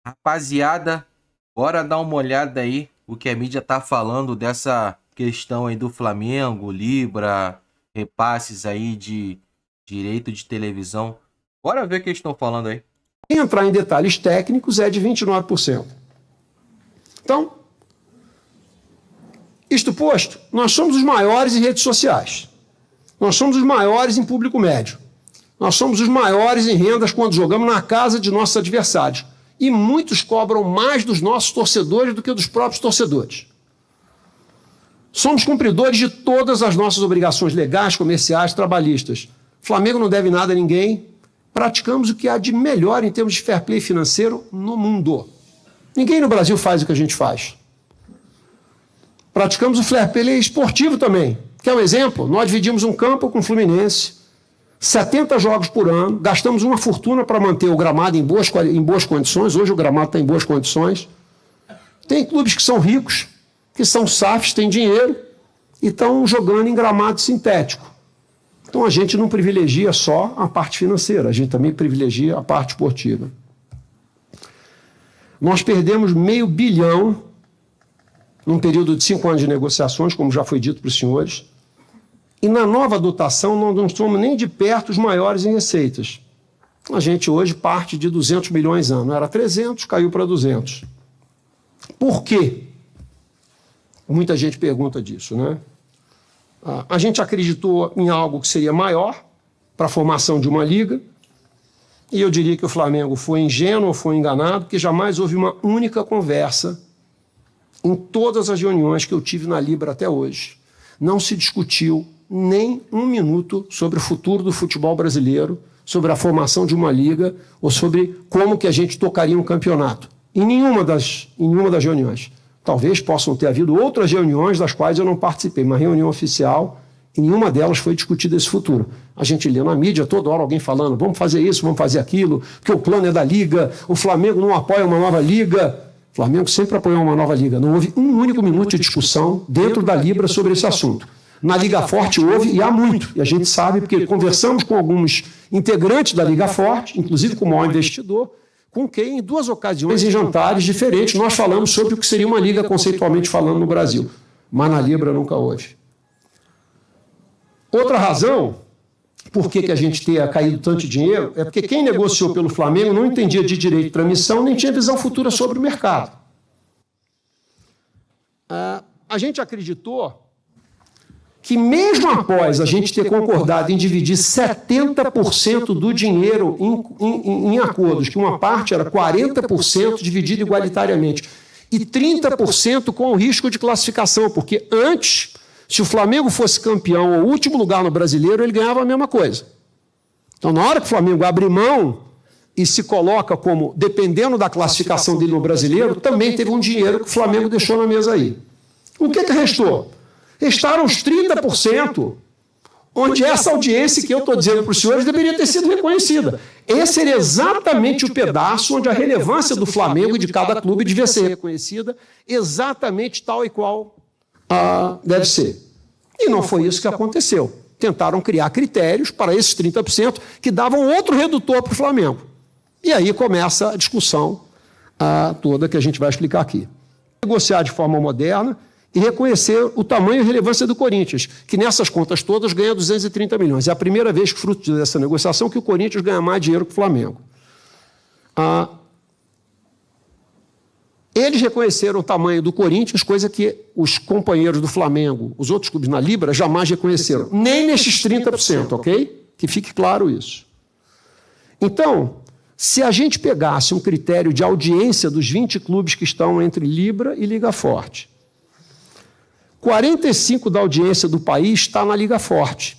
Rapaziada, bora dar uma olhada aí o que a mídia tá falando dessa questão aí do Flamengo, Libra, repasses aí de direito de televisão. Bora ver o que eles estão falando aí. Entrar em detalhes técnicos é de 29%. Então, isto posto, nós somos os maiores em redes sociais. Nós somos os maiores em público médio. Nós somos os maiores em rendas quando jogamos na casa de nossos adversários. E muitos cobram mais dos nossos torcedores do que dos próprios torcedores. Somos cumpridores de todas as nossas obrigações legais, comerciais, trabalhistas. O Flamengo não deve nada a ninguém. Praticamos o que há de melhor em termos de fair play financeiro no mundo. Ninguém no Brasil faz o que a gente faz. Praticamos o fair play esportivo também. Quer um exemplo? Nós dividimos um campo com o Fluminense, 70 jogos por ano, gastamos uma fortuna para manter o gramado em boas condições. Hoje o gramado está em boas condições. Tem clubes que são ricos, que são SAFs, têm dinheiro e estão jogando em gramado sintético. Então a gente não privilegia só a parte financeira, a gente também privilegia a parte esportiva. Nós perdemos R$500 bilhão num período de 5 anos de negociações, como já foi dito para os senhores, e na nova dotação nós não somos nem de perto os maiores em receitas. A gente hoje parte de 200 milhões ano. Era 300, caiu para 200. Por quê? Muita gente pergunta disso, né? A gente acreditou em algo que seria maior para a formação de uma liga, e eu diria que o Flamengo foi ingênuo, foi enganado, porque jamais houve uma única conversa em todas as reuniões que eu tive na Libra até hoje. Não se discutiu nem um minuto sobre o futuro do futebol brasileiro, sobre a formação de uma liga ou sobre como que a gente tocaria um campeonato. Em nenhuma das reuniões. Talvez possam ter havido outras reuniões das quais eu não participei, uma reunião oficial, em nenhuma delas foi discutido esse futuro. A gente lê na mídia toda hora alguém falando, vamos fazer isso, vamos fazer aquilo, porque o plano é da liga, o Flamengo não apoia uma nova liga. O Flamengo sempre apoiou uma nova liga. Não houve um único minuto de discussão dentro da Libra sobre esse assunto. Na Liga Forte houve, e há muito, e a gente sabe, porque conversamos com alguns integrantes da Liga Forte, inclusive com o maior investidor, com quem, em 2 ocasiões, em jantares diferentes, nós falamos sobre o que seria uma liga conceitualmente falando no Brasil. Mas na Libra nunca houve. Outra razão, por que a gente tenha caído tanto dinheiro, é porque quem negociou pelo Flamengo não entendia de direito de transmissão, nem tinha visão futura sobre o mercado. A gente acreditou que mesmo após a gente ter concordado em dividir 70% do dinheiro em acordos, que uma parte era 40% dividido igualitariamente, e 30% com o risco de classificação, porque antes, se o Flamengo fosse campeão ou último lugar no Brasileiro, ele ganhava a mesma coisa. Então, na hora que o Flamengo abre mão e se coloca como, dependendo da classificação dele no Brasileiro, também teve um dinheiro que o Flamengo deixou na mesa aí. O que restou? Restaram os 30%, onde essa audiência que eu estou dizendo para os senhores deveria ter sido reconhecida. Esse era exatamente o pedaço onde a relevância do Flamengo e de cada clube devia ser reconhecida exatamente tal e qual deve ser. E não foi isso que aconteceu. Tentaram criar critérios para esses 30% que davam outro redutor para o Flamengo. E aí começa a discussão toda que a gente vai explicar aqui. Negociar de forma moderna e reconhecer o tamanho e relevância do Corinthians, que nessas contas todas ganha 230 milhões. É a primeira vez que, fruto dessa negociação, que o Corinthians ganha mais dinheiro que o Flamengo. Eles reconheceram o tamanho do Corinthians, coisa que os companheiros do Flamengo, os outros clubes na Libra, jamais reconheceram. Nem nesses 30%, ok? Que fique claro isso. Então, se a gente pegasse um critério de audiência dos 20 clubes que estão entre Libra e Liga Forte, 45% da audiência do país está na Liga Forte,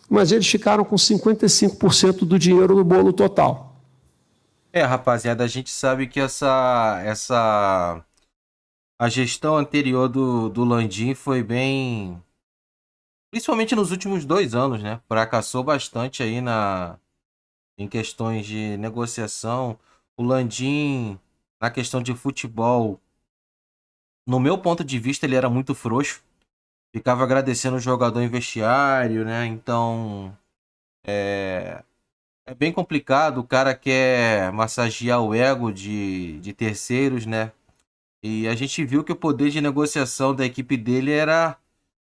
mas eles ficaram com 55% do dinheiro no bolo total. Rapaziada, a gente sabe que a gestão anterior do Landim foi bem, principalmente nos últimos 2 anos, né? Fracassou bastante aí em questões de negociação. O Landim, na questão de futebol, no meu ponto de vista, ele era muito frouxo. Ficava agradecendo o jogador em vestiário, né? Então, É bem complicado, o cara quer massagear o ego de terceiros, né? E a gente viu que o poder de negociação da equipe dele era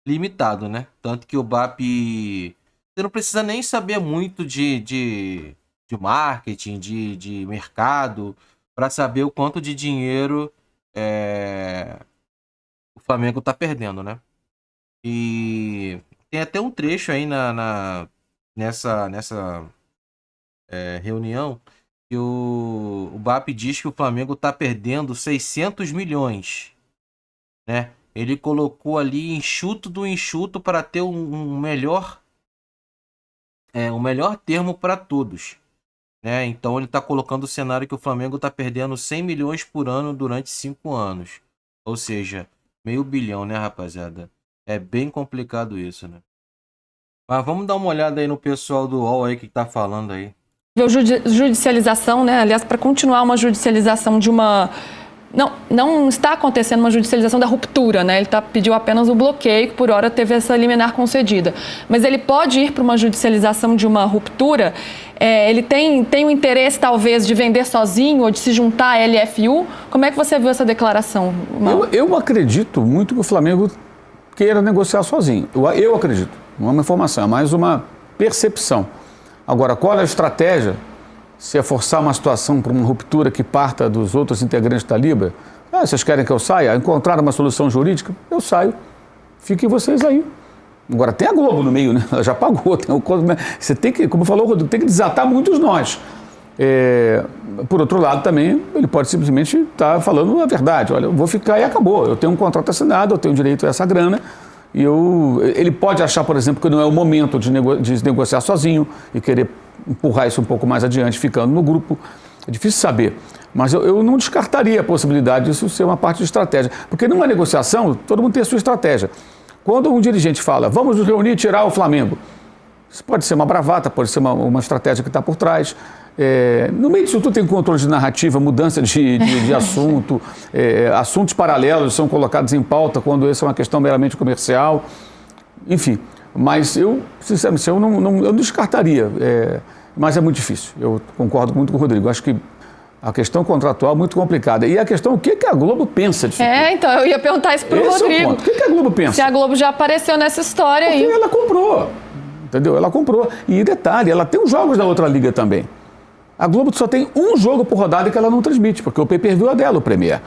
limitado, né? Tanto que o BAP. Você não precisa nem saber muito de marketing, de mercado, para saber o quanto de dinheiro o Flamengo tá perdendo, né? E tem até um trecho aí nessa reunião que o BAP diz que o Flamengo tá perdendo 600 milhões, né? Ele colocou ali enxuto do enxuto para ter um melhor termo para todos, né? Então ele está colocando o cenário que o Flamengo está perdendo 100 milhões por ano durante 5 anos. Ou seja, meio bilhão, né, rapaziada? É bem complicado isso, né? Mas vamos dar uma olhada aí no pessoal do UOL aí que tá falando aí. Judicialização, né? Aliás, para continuar uma judicialização de uma... Não está acontecendo uma judicialização da ruptura, né? Ele pediu apenas o bloqueio, que por hora teve essa liminar concedida. Mas ele pode ir para uma judicialização de uma ruptura. Ele tem o interesse, talvez, de vender sozinho ou de se juntar à LFU. Como é que você viu essa declaração, Mauro? Eu acredito muito que o Flamengo queira negociar sozinho. Eu acredito. Não é uma informação, é mais uma percepção. Agora, qual é a estratégia? Se é forçar uma situação para uma ruptura que parta dos outros integrantes da Libra, vocês querem que eu saia? Encontrar uma solução jurídica? Eu saio. Fiquem vocês aí. Agora, tem a Globo no meio, né? Ela já pagou. Você tem que, como falou o Rodrigo, tem que desatar muitos nós. Por outro lado, também, ele pode simplesmente estar falando a verdade. Olha, eu vou ficar e acabou. Eu tenho um contrato assinado, eu tenho direito a essa grana. E ele pode achar, por exemplo, que não é o momento de negociar sozinho e querer empurrar isso um pouco mais adiante, ficando no grupo. É difícil saber. Mas eu não descartaria a possibilidade disso ser uma parte de estratégia. Porque numa negociação, todo mundo tem a sua estratégia. Quando um dirigente fala, vamos nos reunir e tirar o Flamengo, isso pode ser uma bravata, pode ser uma estratégia que está por trás. No meio disso tudo tem controle de narrativa, mudança de assunto, assuntos paralelos são colocados em pauta quando essa é uma questão meramente comercial. Enfim, mas eu, sinceramente, eu não descartaria, mas é muito difícil. Eu concordo muito com o Rodrigo. Acho que a questão contratual é muito complicada. E a questão, o que a Globo pensa disso? Então, eu ia perguntar isso para o Rodrigo. O que a Globo pensa? Se a Globo já apareceu nessa história aí. Porque ela comprou, entendeu? Ela comprou. E detalhe, ela tem os jogos da outra liga também. A Globo só tem um jogo por rodada que ela não transmite, porque o pay-per-view é dela, o Premier.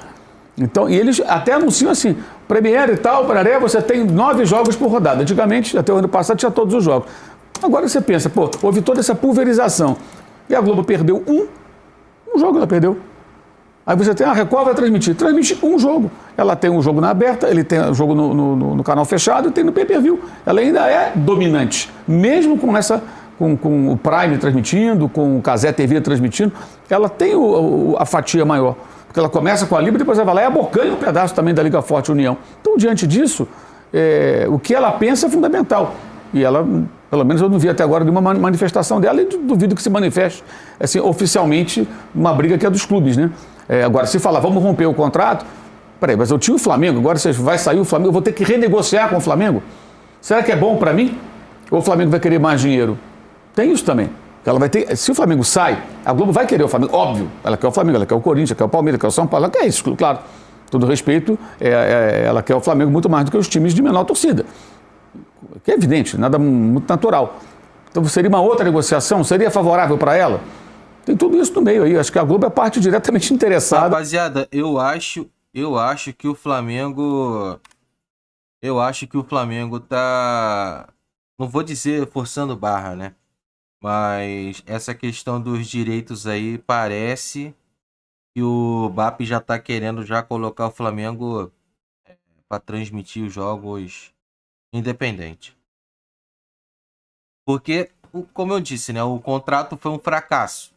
Então, e eles até anunciam assim, Premier e tal, pararé, você tem 9 jogos por rodada. Antigamente, até o ano passado, tinha todos os jogos. Agora você pensa, houve toda essa pulverização. E a Globo perdeu um jogo ela perdeu. Aí você tem, a Record vai transmite um jogo. Ela tem um jogo na aberta, ele tem um jogo no canal fechado e tem no pay-per-view. Ela ainda é dominante, mesmo com o Prime transmitindo, com o Cazé TV transmitindo, ela tem a fatia maior. Porque ela começa com a Libra e depois ela vai lá e abocanha um pedaço também da Liga Forte União. Então, diante disso, o que ela pensa é fundamental. E ela, pelo menos eu não vi até agora nenhuma manifestação dela e duvido que se manifeste assim, oficialmente uma briga que é dos clubes, né? Agora, se falar, vamos romper o contrato, peraí, mas eu tinha o Flamengo, agora você vai sair o Flamengo, eu vou ter que renegociar com o Flamengo? Será que é bom para mim? Ou o Flamengo vai querer mais dinheiro? Tem isso também. Ela vai ter, se o Flamengo sai, a Globo vai querer o Flamengo, óbvio. Ela quer o Flamengo, ela quer o Corinthians, ela quer o Palmeiras, ela quer o São Paulo, ela quer isso, claro. Todo respeito, ela quer o Flamengo muito mais do que os times de menor torcida. Que é evidente, nada muito natural. Então seria uma outra negociação? Seria favorável para ela? Tem tudo isso no meio aí. Acho que a Globo é parte diretamente interessada. Rapaziada, eu acho que o Flamengo... Eu acho que o Flamengo tá... Não vou dizer forçando barra, né? Mas essa questão dos direitos aí parece que o BAP já tá querendo já colocar o Flamengo para transmitir os jogos independente. Porque, como eu disse, né, o contrato foi um fracasso.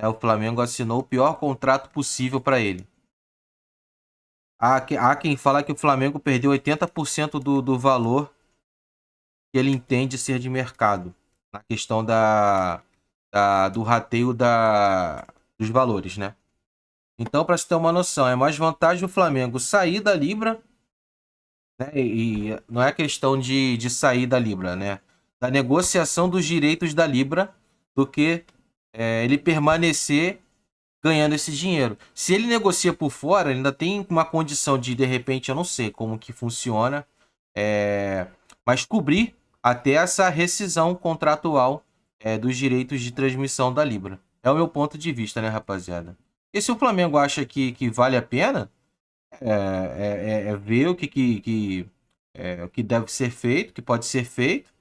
O Flamengo assinou o pior contrato possível para ele. Há quem fala que o Flamengo perdeu 80% do valor que ele entende ser de mercado. Na questão do rateio dos valores, né? Então, para se ter uma noção, é mais vantagem o Flamengo sair da Libra, né? E não é questão de sair da Libra, né? Da negociação dos direitos da Libra, do que ele permanecer ganhando esse dinheiro. Se ele negocia por fora, ele ainda tem uma condição de repente, eu não sei como que funciona, mas cobrir até essa rescisão contratual dos direitos de transmissão da Libra. É o meu ponto de vista, né, rapaziada? E se o Flamengo acha que vale a pena, ver o que deve ser feito, que pode ser feito,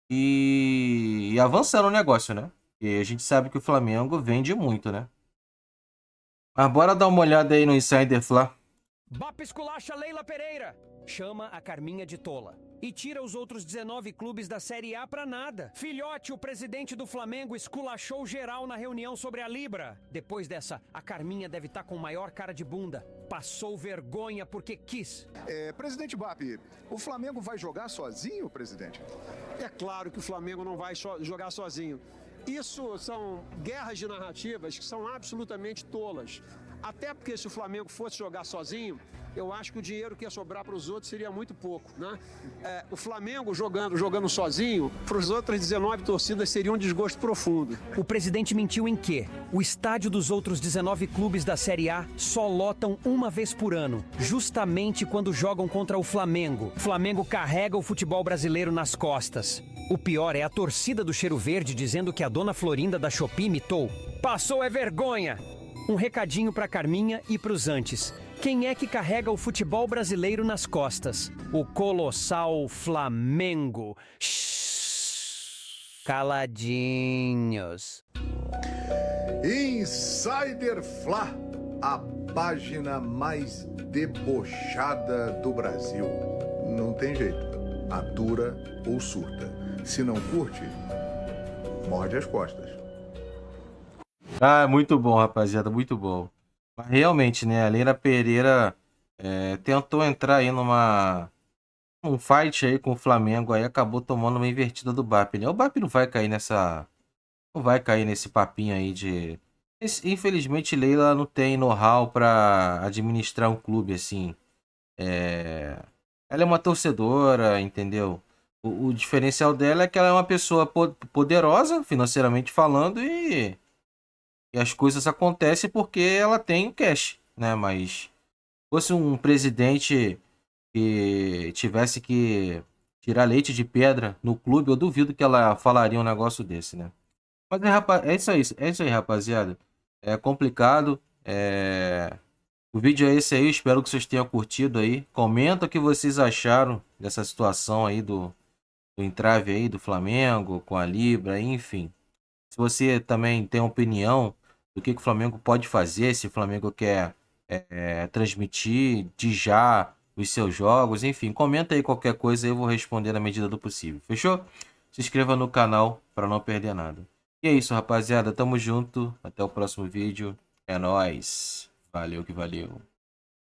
e avançar no negócio, né? E a gente sabe que o Flamengo vende muito, né? Mas bora dar uma olhada aí no Insider Fla. Bap esculacha Leila Pereira. Chama a Carminha de tola. E tira os outros 19 clubes da Série A pra nada. Filhote, o presidente do Flamengo, esculachou geral na reunião sobre a Libra. Depois dessa, a Carminha deve estar com maior cara de bunda. Passou vergonha porque quis. Presidente Bap, o Flamengo vai jogar sozinho, presidente? É claro que o Flamengo não vai jogar sozinho. Isso são guerras de narrativas que são absolutamente tolas. Até porque se o Flamengo fosse jogar sozinho, eu acho que o dinheiro que ia sobrar para os outros seria muito pouco, né? O Flamengo jogando sozinho, para as outras 19 torcidas seria um desgosto profundo. O presidente mentiu em quê? O estádio dos outros 19 clubes da Série A só lotam uma vez por ano, justamente quando jogam contra o Flamengo. O Flamengo carrega o futebol brasileiro nas costas. O pior é a torcida do Cheiro Verde dizendo que a dona Florinda da Shopee imitou. Passou é vergonha! Um recadinho pra Carminha e pros antes. Quem é que carrega o futebol brasileiro nas costas? O colossal Flamengo. Shhh. Caladinhos. Insider Fla, a página mais debochada do Brasil. Não tem jeito, atura ou surta. Se não curte, morde as costas. Ah, muito bom, rapaziada, muito bom. Mas realmente, né, a Leila Pereira tentou entrar aí num fight aí com o Flamengo, aí acabou tomando uma invertida do Bap, né? O Bap não vai cair nesse papinho aí de... Infelizmente, Leila não tem know-how pra administrar um clube, assim. Ela é uma torcedora, entendeu? O diferencial dela é que ela é uma pessoa poderosa, financeiramente falando, e as coisas acontecem porque ela tem o cash, né? Mas se fosse um presidente que tivesse que tirar leite de pedra no clube, eu duvido que ela falaria um negócio desse, né? Mas é isso aí, rapaziada. É complicado. O vídeo é esse aí, espero que vocês tenham curtido aí. Comenta o que vocês acharam dessa situação aí do entrave aí do Flamengo com a Libra, enfim. Se você também tem opinião do que o Flamengo pode fazer, se o Flamengo quer transmitir de já os seus jogos, enfim, comenta aí qualquer coisa, eu vou responder na medida do possível, fechou? Se inscreva no canal para não perder nada. E é isso, rapaziada, tamo junto, até o próximo vídeo, é nóis, valeu que valeu.